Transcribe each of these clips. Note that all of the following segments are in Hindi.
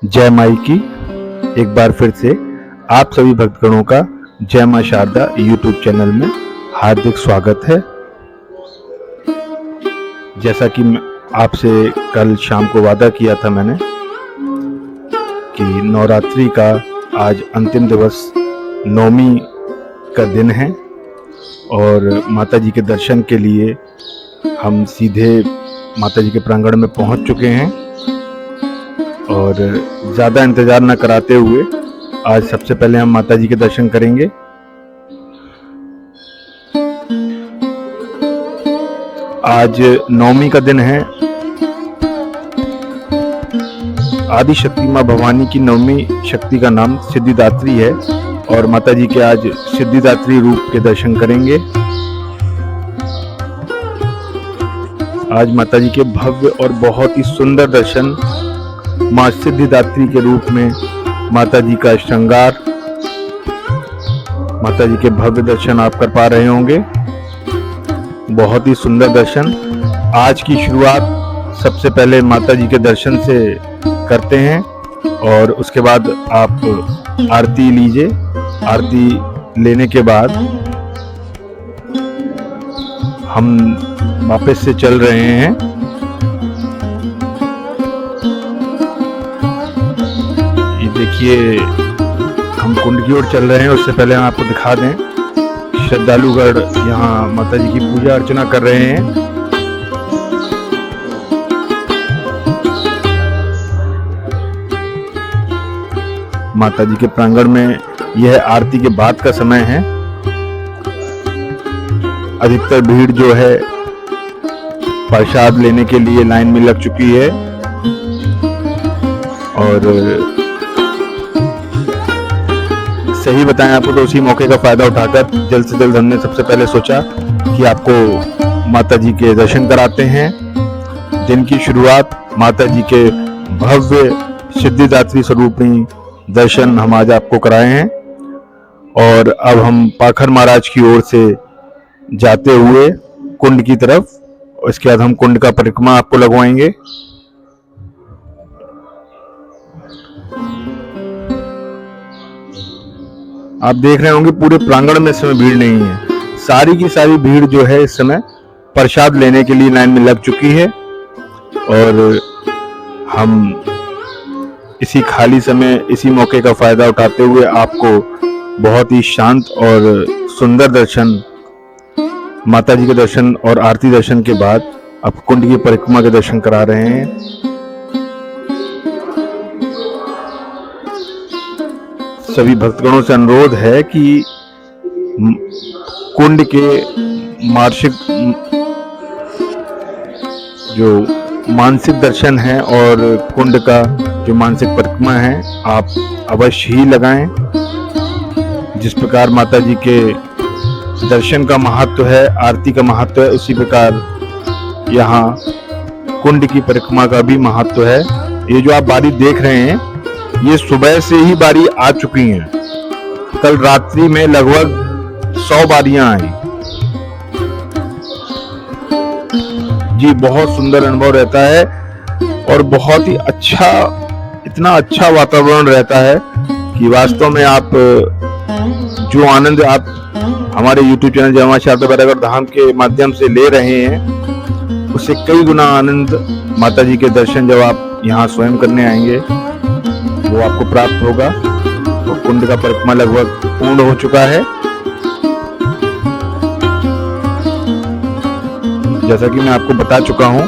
जय माई की एक बार फिर से आप सभी भक्तगणों का जय मां शारदा यूट्यूब चैनल में हार्दिक स्वागत है। जैसा कि आपसे कल शाम को वादा किया था मैंने कि नवरात्रि का आज अंतिम दिवस नवमी का दिन है और माता जी के दर्शन के लिए हम सीधे माता जी के प्रांगण में पहुंच चुके हैं और ज़्यादा इंतज़ार न कराते हुए आज सबसे पहले हम माता जी के दर्शन करेंगे। आज नवमी का दिन है। आदि शक्ति माँ भवानी की नवमी शक्ति का नाम सिद्धिदात्री है और माता जी के आज सिद्धिदात्री रूप के दर्शन करेंगे। आज माता जी के भव्य और बहुत ही सुंदर दर्शन, माँ सिद्धिदात्री के रूप में माता जी का श्रृंगार, माता जी के भव्य दर्शन आप कर पा रहे होंगे। बहुत ही सुंदर दर्शन। आज की शुरुआत सबसे पहले माता जी के दर्शन से करते हैं और उसके बाद आप आरती लीजिए। आरती लेने के बाद हम वापस से चल रहे हैं। ये देखिए हम कुंड की ओर चल रहे हैं। उससे पहले हम आपको दिखा दें, श्रद्धालुगण यहाँ माता जी की पूजा अर्चना कर रहे हैं। माता जी के प्रांगण में यह आरती के बाद का समय है। अधिकतर भीड़ जो है प्रसाद लेने के लिए लाइन में लग चुकी है और सही बताएं आपको तो उसी मौके का फायदा उठाकर जल्द से जल्द हमने सबसे पहले सोचा कि आपको माता जी के दर्शन कराते हैं। दिन की शुरुआत माता जी के भव्य सिद्धिदात्री स्वरूपिणी दर्शन हम आज आपको कराए हैं और अब हम पाखर महाराज की ओर से जाते हुए कुंड की तरफ, इसके बाद हम कुंड का परिक्रमा आपको लगवाएंगे। आप देख रहे होंगे पूरे प्रांगण में इस समय भीड़ नहीं है। सारी की सारी भीड़ जो है इस समय प्रसाद लेने के लिए लाइन में लग चुकी है और हम इसी खाली समय, इसी मौके का फायदा उठाते हुए आपको बहुत ही शांत और सुंदर दर्शन, माता जी के दर्शन और आरती दर्शन के बाद अब कुंड की परिक्रमा के दर्शन करा रहे हैं। सभी भक्तगणों से अनुरोध है कि कुंड के वार्षिक जो मानसिक दर्शन है और कुंड का जो मानसिक परिक्रमा है आप अवश्य ही लगाएं। जिस प्रकार माता जी के दर्शन का महत्व है, आरती का महत्व है, उसी प्रकार यहाँ कुंड की परिक्रमा का भी महत्व है। ये जो आप बारी देख रहे हैं ये सुबह से ही बारी आ चुकी हैं। कल रात्रि में लगभग 100 बारियां आई जी। बहुत सुंदर अनुभव रहता है और बहुत ही अच्छा, इतना अच्छा वातावरण रहता है कि वास्तव में आप जो आनंद आप हमारे YouTube चैनल जय मां शारदा बैरागढ़ धाम के माध्यम से ले रहे हैं उससे कई गुना आनंद माता जी के दर्शन जब आप यहाँ स्वयं करने आएंगे वो आपको प्राप्त होगा। तो कुंड का परिक्रमा लगभग पूर्ण हो चुका है। जैसा कि मैं आपको बता चुका हूं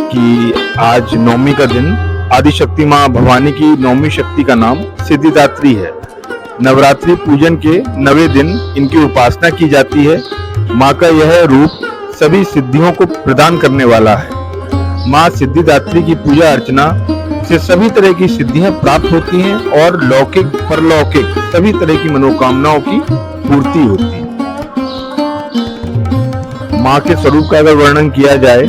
कि आज नवमी का दिन, आदि शक्ति माँ भवानी की नवमी शक्ति का नाम सिद्धिदात्री है। नवरात्रि पूजन के 9वें दिन इनकी उपासना की जाती है। माँ का यह रूप सभी सिद्धियों को प्रदान करने वाला है। माँ सिद्धिदात्री की पूजा अर्चना से सभी तरह की सिद्धियां प्राप्त होती हैं और लौकिक परलौकिक सभी तरह की मनोकामनाओं की पूर्ति होती है। माँ के स्वरूप का अगर वर्णन किया जाए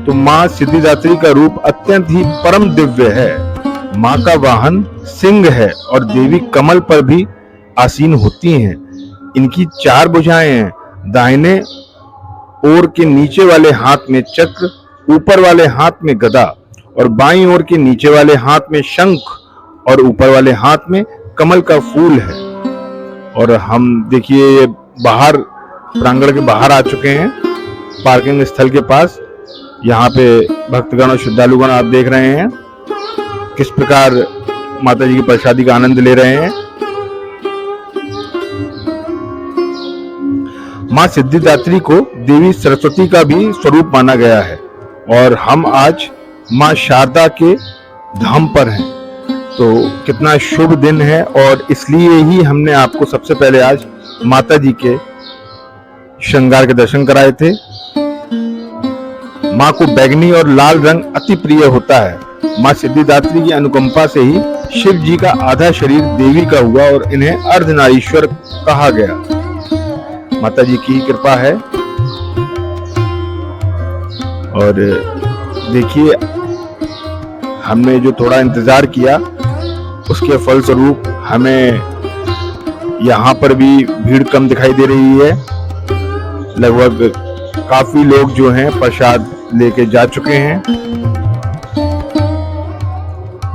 तो माँ सिद्धिदात्री का रूप अत्यंत ही परम दिव्य है। माँ का वाहन सिंह है और देवी कमल पर भी आसीन होती हैं। इनकी 4 भुजाएं हैं। दाहिने ओर के नीचे वाले हाथ में चक्र, ऊपर वाले हाथ में गदा और बाईं ओर के नीचे वाले हाथ में शंख और ऊपर वाले हाथ में कमल का फूल है। और हम देखिए बाहर प्रांगण के बाहर आ चुके हैं, पार्किंग स्थल के पास। यहाँ पे भक्तगण और श्रद्धालुगण आप देख रहे हैं किस प्रकार माता जी की प्रसादी का आनंद ले रहे हैं। माँ सिद्धिदात्री को देवी सरस्वती का भी स्वरूप माना गया है और हम आज माँ शारदा के धाम पर हैं। तो कितना शुभ दिन है और इसलिए ही हमने आपको सबसे पहले आज माता जी के श्रृंगार के दर्शन कराए थे। माँ को बैगनी और लाल रंग अति प्रिय होता है। माँ सिद्धिदात्री की अनुकंपा से ही शिव जी का आधा शरीर देवी का हुआ और इन्हें अर्धनारीश्वर कहा गया। माता जी की कृपा है। और देखिए हमने जो थोड़ा इंतजार किया उसके फलस्वरूप हमें यहाँ पर भी भीड़ कम दिखाई दे रही है। लगभग काफी लोग जो हैं प्रसाद लेके जा चुके हैं।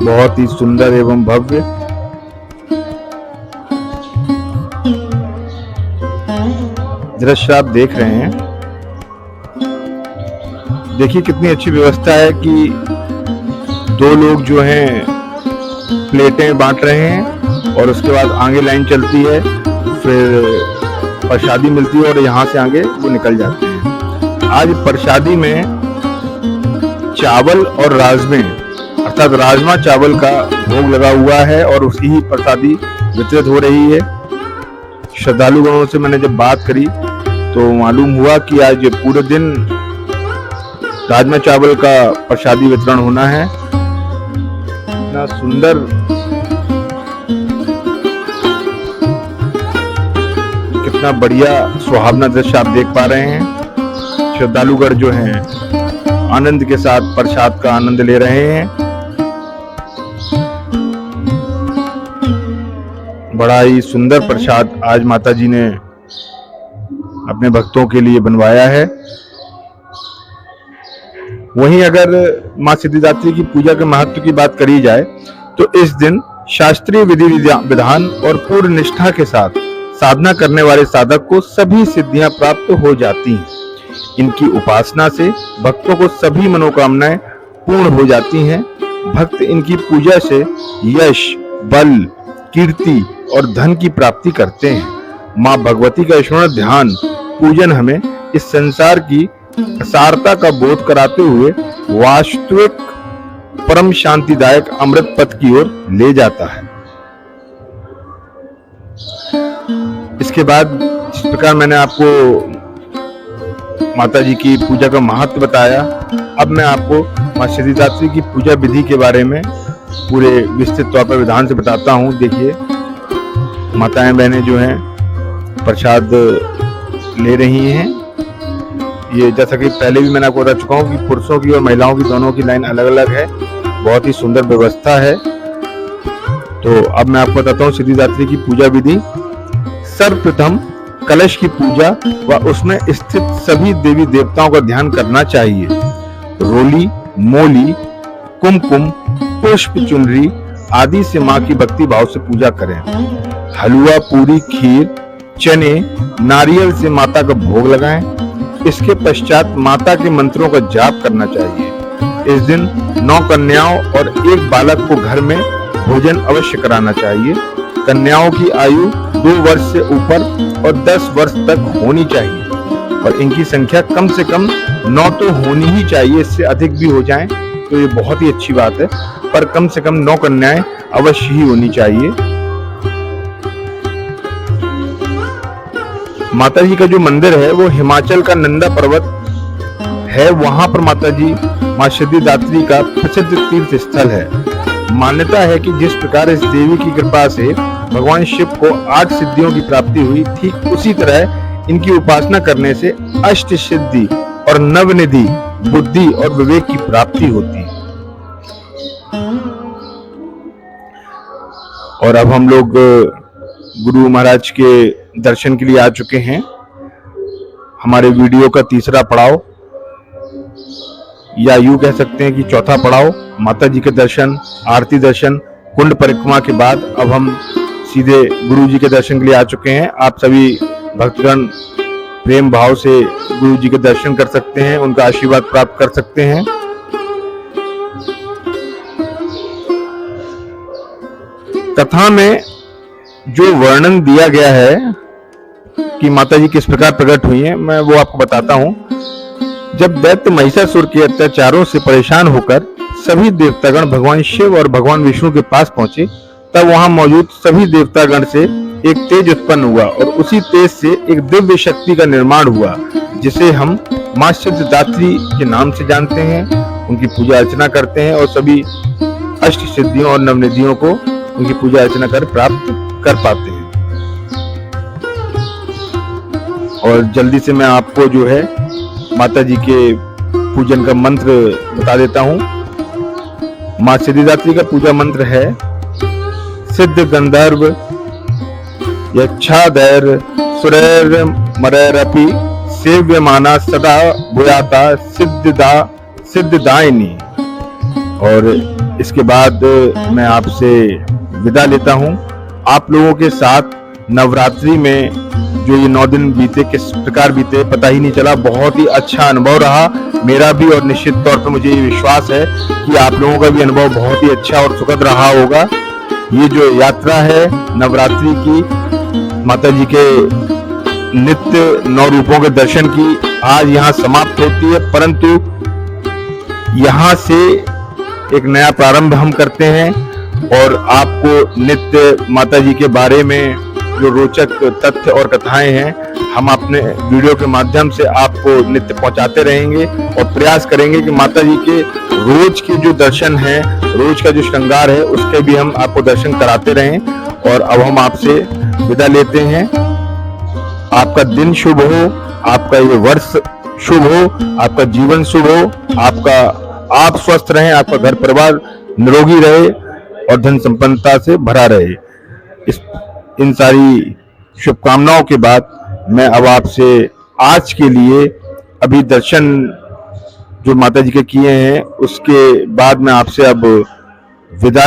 बहुत ही सुंदर एवं भव्य दृश्य आप देख रहे हैं। देखिए कितनी अच्छी व्यवस्था है कि दो लोग जो हैं प्लेटें बांट रहे हैं और उसके बाद आगे लाइन चलती है, फिर प्रसादी मिलती है और यहाँ से आगे वो निकल जाते हैं। आज प्रसादी में चावल और राजमे अर्थात राजमा चावल का भोग लगा हुआ है और उसी ही प्रसादी वितरित हो रही है। श्रद्धालुगणों से मैंने जब बात करी तो मालूम हुआ कि आज पूरे दिन राजमा चावल का प्रसादी वितरण होना है। इतना सुंदर कितना बढ़िया सुहावना दृश्य आप देख पा रहे हैं। श्रद्धालुगण जो हैं आनंद के साथ प्रसाद का आनंद ले रहे हैं। बड़ा ही सुंदर प्रसाद आज माता जी ने अपने भक्तों के लिए बनवाया है। वहीं अगर मां सिद्धिदात्री की पूजा के महत्व की बात करी जाए तो इस दिन शास्त्रीय विधि विधान और पूर्ण निष्ठा के साथ साधना करने वाले साधक को सभी सिद्धियां प्राप्त हो जाती हैं। इनकी उपासना से भक्तों को सभी मनोकामनाएं पूर्ण हो जाती हैं। भक्त इनकी पूजा से यश, बल, कीर्ति और धन की प्राप्ति करते हैं। मां भगवती का स्मरण, ध्यान, पूजन हमें इस संसार की असारता का बोध कराते हुए वास्तविक परम शांतिदायक अमृत पथ की ओर ले जाता है। इसके बाद जिस प्रकार मैंने आपको माता जी की पूजा का महत्व बताया, अब मैं आपको मां सिद्धिदात्री की पूजा विधि के बारे में पूरे विस्तृत तौर पर विधान से बताता हूँ। देखिए माताएं बहनें जो हैं प्रसाद ले रही हैं। ये जैसा कि पहले भी मैंने आपको बता चुका हूँ कि पुरुषों की और महिलाओं की दोनों की लाइन अलग अलग है। बहुत ही सुंदर व्यवस्था है। तो अब मैं आपको बताता हूँ सिद्धिदात्री की पूजा विधि। सर्वप्रथम कलश की पूजा व उसमें स्थित सभी देवी देवताओं का ध्यान करना चाहिए। रोली, मोली, कुमकुम, पुष्प, चुनरी आदि से मां की भक्ति भाव से पूजा करें। हलवा, पूरी, खीर, चने, नारियल से माता का भोग लगाएं। इसके पश्चात माता के मंत्रों का जाप करना चाहिए। इस दिन 9 कन्याओं और 1 बालक को घर में भोजन अवश्य कराना चाहिए। कन्याओं की आयु 2 वर्ष से ऊपर और 10 वर्ष तक होनी चाहिए और इनकी संख्या कम से कम 9 तो होनी ही चाहिए। इससे अधिक भी हो जाएं तो ये बहुत ही अच्छी बात है, पर कम से कम 9 कन्याएं अवश्य ही होनी चाहिए। माता जी का जो मंदिर है वो हिमाचल का नंदा पर्वत है। वहां पर माता जी मां सिद्धिदात्री का प्रसिद्ध तीर्थ स्थल है। मान्यता है कि जिस प्रकार इस देवी की कृपा से भगवान शिव को 8 सिद्धियों की प्राप्ति हुई, ठीक उसी तरह इनकी उपासना करने से अष्ट सिद्धि और नवनिधि, बुद्धि और विवेक की प्राप्ति होती है। और अब हम लोग गुरु महाराज के दर्शन के लिए आ चुके हैं। हमारे वीडियो का तीसरा पड़ाव या यूं कह सकते हैं कि चौथा पड़ाव, माता जी के दर्शन, आरती दर्शन कुंड परिक्रमा के बाद अब हम सीधे गुरु जी के दर्शन के लिए आ चुके हैं। आप सभी भक्तगण प्रेम भाव से गुरु जी के दर्शन कर सकते हैं, उनका आशीर्वाद प्राप्त कर सकते हैं। कथा में जो वर्णन दिया गया है कि माता जी किस प्रकार प्रकट हुई हैं, मैं वो आपको बताता हूं। जब दैत्य महिषासुर के अत्याचारों से परेशान होकर सभी देवतागण भगवान शिव और भगवान विष्णु के पास पहुंचे, तब वहां मौजूद सभी देवतागण से एक तेज उत्पन्न हुआ और उसी तेज से एक दिव्य शक्ति का निर्माण हुआ, जिसे हम मां सिद्धिदात्री के नाम से जानते हैं। उनकी पूजा अर्चना करते हैं और सभी अष्ट सिद्धियों और नवनिधियों को उनकी पूजा अर्चना कर प्राप्त कर पाते हैं। और जल्दी से मैं आपको जो है माता जी के पूजन का मंत्र बता देता हूँ। मां सिद्धिदात्री का पूजा मंत्र है सिद्ध गंधर्व यच्छाधैर सुरैर मरैरपि सेव्यमाना सदा भूयाता सिद्धिदायिनी। और इसके बाद मैं आपसे विदा लेता हूं। आप लोगों के साथ नवरात्रि में जो ये 9 दिन बीते किस प्रकार बीते पता ही नहीं चला। बहुत ही अच्छा अनुभव रहा मेरा भी, और निश्चित तौर पर मुझे ये विश्वास है कि आप लोगों का भी अनुभव बहुत ही अच्छा और सुखद रहा होगा। ये जो यात्रा है नवरात्रि की, माता जी के नित्य 9 रूपों के दर्शन की, आज यहाँ समाप्त होती है, परंतु यहाँ से एक नया प्रारंभ हम करते हैं और आपको नित्य माता जी के बारे में जो रोचक तथ्य और कथाएं हैं, हम अपने वीडियो के माध्यम से आपको नित्य पहुंचाते रहेंगे और प्रयास करेंगे कि माता जी के रोज के जो दर्शन है, रोज का जो श्रृंगार है, उसके भी हम आपको दर्शन कराते रहें। और अब हम आपसे विदा लेते हैं। आपका दिन शुभ हो, आपका ये वर्ष शुभ हो, आपका जीवन शुभ हो, आप स्वस्थ रहें, आपका घर परिवार निरोगी रहे और धन संपन्नता से भरा रहे। इन सारी शुभकामनाओं के बाद मैं अब आपसे आज के लिए अभी दर्शन जो माता जी के किए हैं उसके बाद मैं आपसे अब विदा